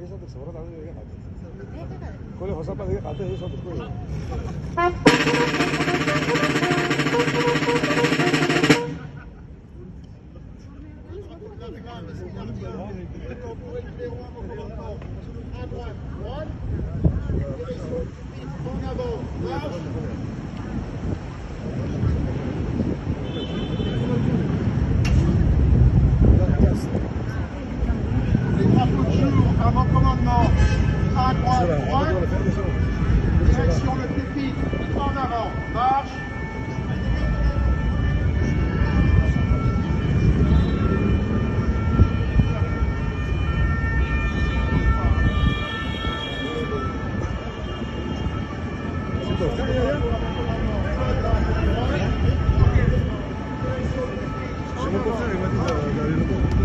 예선들 서로 다른 얘기가 같아. 네, 해봐요. 그래 호사빠 얘기 같아 예선들 그래. Avant commandement, à droite, droite, direction le pipi, en avant, marche. Siamo